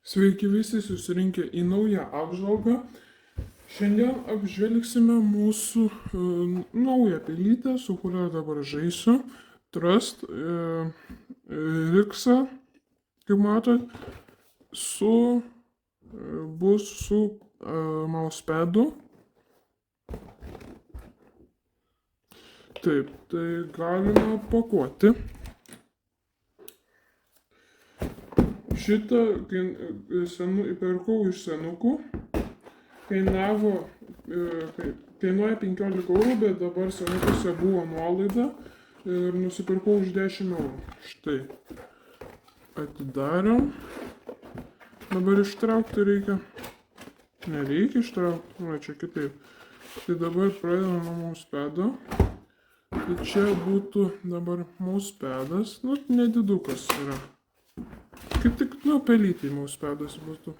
Sveiki visi susirinkę į naują apžvalgą. Šiandien apžvelgsime mūsų naują pelytę, su kuria dabar žaisiu. Trust Riksą, kaip matot, bus su mauspadu. Taip, tai galima pakuoti. Šitą įpirkau iš senukų, kainuoja 15 eurų, bet dabar senukose buvo nuolaida ir nusipirkau už 10 eurų. Štai, atidarėm. Dabar ištraukti reikia. Nereikia ištraukti, va čia kitaip. Tai dabar pradedam nuo mauspedo. Tai čia būtų dabar mauspedas, nu nedidukas yra. Kaip tik, pelytei mauspedas būtų.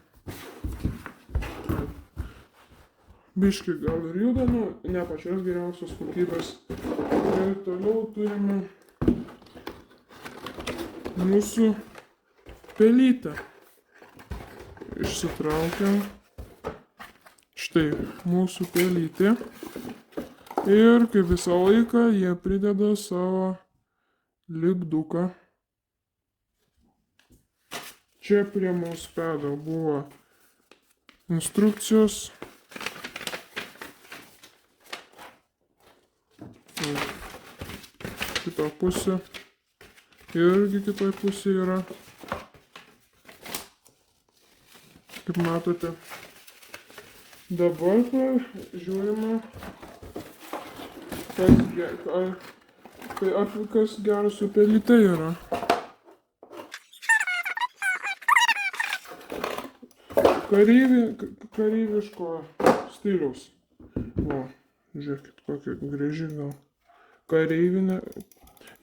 Biški gal ir juda, ne pačios geriausios kokybės. Ir toliau turime mūsų pelytę. Išsitraukiam. Štai mūsų pelytė. Ir kaip visą laiką jie prideda savo lipduką. Čia prie mauspedo buvo instrukcijos. Kita pusė. Irgi kitoj pusė yra. Kaip matote. Dabar žiūrime, kas geras su pelyte yra. Kareiviško stiliaus. O, žiūrėkit, kokia graži gal. Kareivinė.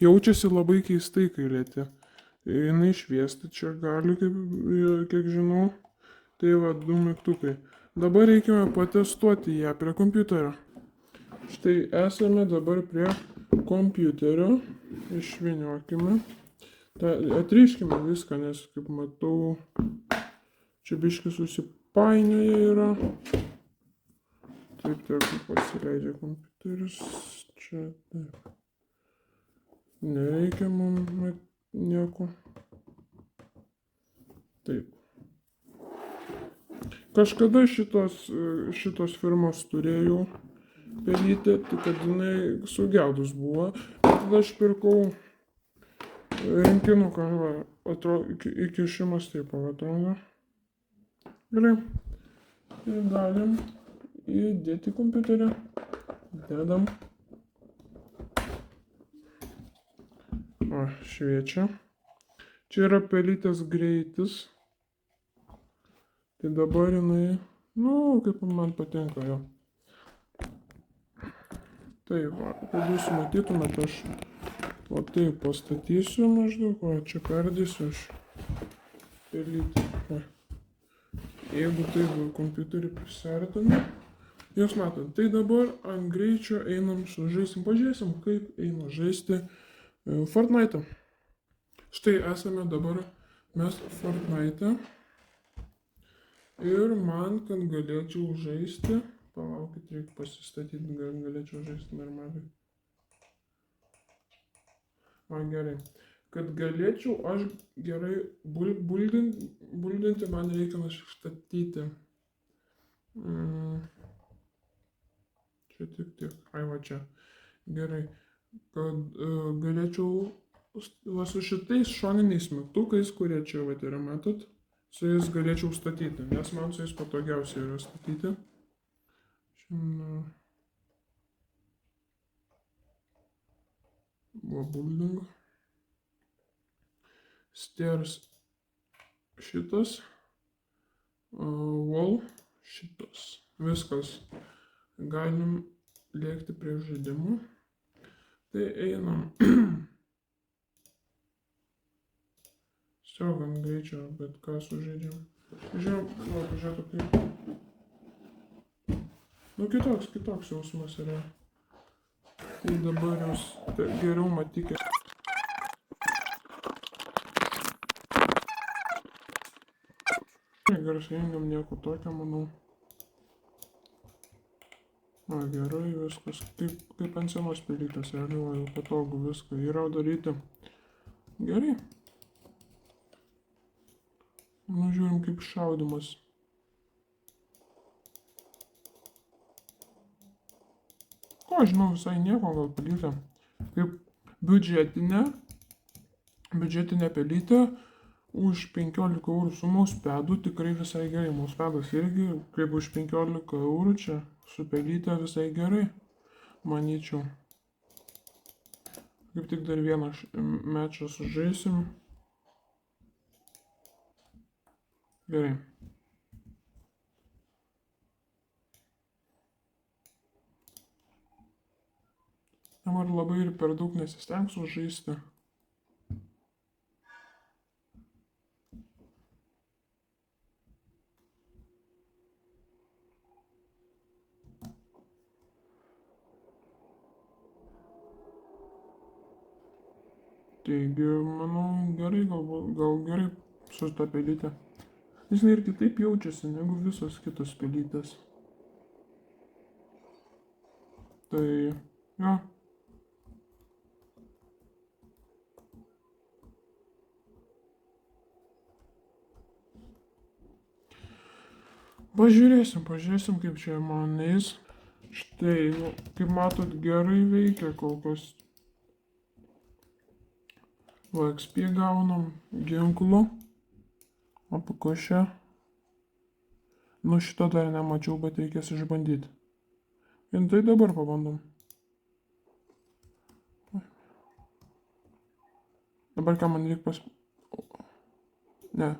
Jaučiasi labai keistai, kai lieti. Jinai šviesti čia gali, kiek žinau. Tai va, 2 mygtukai. Dabar reikime patestuoti ją prie kompiuterio. Štai esame dabar prie kompiuterio. Išvyniokime. Atriškime viską, nes kaip matau, čia biški susipainioja yra. Taip, pasileidžia kompiuteris. Čia taip. Nereikia mums nieko. Taip. Kažkada šitos firmos turėjau pelytę, tik kad jinai sugedus buvo. Tada aš pirkau rinkinuką, atrodo, įkišimas taip atrodo. Gerai. Ir galim įdėti kompiuterį. Dedam. O, šviečia. Čia yra pelytės greitis. Tai dabar jinai, kaip man patinka jo. Tai va, kad jūs matytumėte, aš o taip pastatysiu maždaug, o čia perdėsiu aš pelytę. Jeigu taip kompiuterį prisartame, jūs matot, tai dabar ant greičio einam žaisim, pažiūrėsim, kaip eina žaisti Fortnite. Štai esame dabar mes Fortnite. Ir man, kad galėčiau žaisti, palaukit, reikia pasistatyti, galėčiau žaisti normaliai. Man gerai. Kad galėčiau aš gerai buldinti, man reikia nusistatyti. Čia tik. Ai va čia. Gerai. Kad galėčiau su šitais šoniniais mygtukais, kurie čia va yra, matot, su jais galėčiau statyti, nes man su jais patogiausia yra statyti. Building. Stairs šitas. Wall šitas. Viskas. Galim lėkti prie žaidimų. Tai einam. Siaugam greičio, bet ką sužaidžiam. Pažiūrėtų kaip. Kitoks jausmas yra. Tai dabar jūs geriau matykite. Garsiai jungiam, nieko tokio, manau. Na, gerai, viskas. Kaip ant senos pelytės, realiuoju, patogu viską yra daryti. Gerai. Nu, žiūrim kaip šaudimas. Ko, žinau, visai nieko, gal pelytė. Kaip biudžetinė pelytė už 15 eurų su mauspadu tikrai visai gerai. Mauspadas irgi kaip už 15 eurų čia su pelytė visai gerai, manyčiau. Kaip tik dar vieną mečą sužaisim. Gerai. Dabar labai ir per daug nesistengsiu žaisti. Taigi, manau, gerai, gal gerai su ta pelytė. Jis ir kitaip jaučiasi negu visos kitos pelytės. Tai, jo. Pažiūrėsim, kaip čia man eis. Štai, nu, kaip matot, gerai veikia kol kas. Va, XP gaunam ginklų. O pakošę. Nu, šito dar nemačiau, bet reikės išbandyti. Ir tai dabar pabandom. Dabar ką man reikia Ne.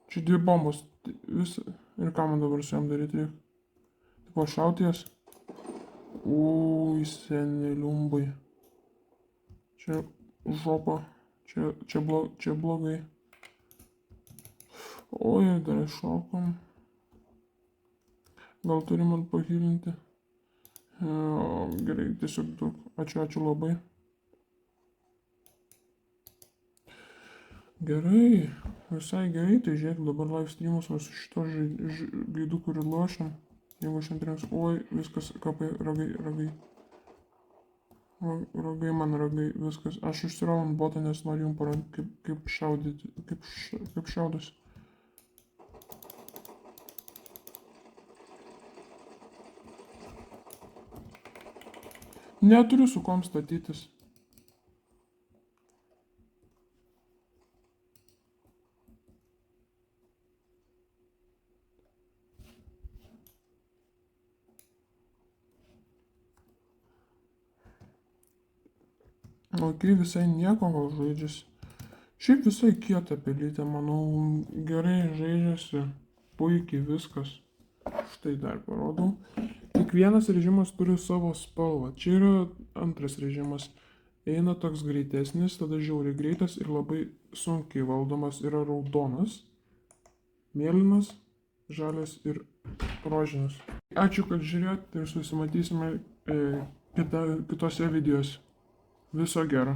Čia 2 bombos. Ir ką man dabar su jam daryti reikia? Tipo šauties. Ui, seneliumbai. Čia žopa. Čia blogai. Oi, dar šokom. Gal turim man pahilinti? Gerai, tiesiog daug. Ačiū labai. Gerai, visai gerai, tai žiūrėk, dabar live streamus su šito žaidu, kurį lošiam. Jeigu aš antriems, oi, viskas, kapai, ragai. Ragai, viskas. Aš užsirau ant botą, nes noriu jums parodyti, kaip šaudyti, kaip šaudosi. Neturiu su kom statytis. Ok, visai nieko gal žaidžiasi. Šiaip visai kieta pelytė, manau, gerai žaidžiasi, puikiai viskas. Štai dar parodau. Kiekvienas režimas turi savo spalvą. Čia yra antras režimas. Eina toks greitesnis, tada žiauriai greitas ir labai sunkiai valdomas. Yra raudonas, mėlynas, žalias ir rožinis. Ačiū, kad žiūrėjot ir susimatysime kitose videose. Viso gero.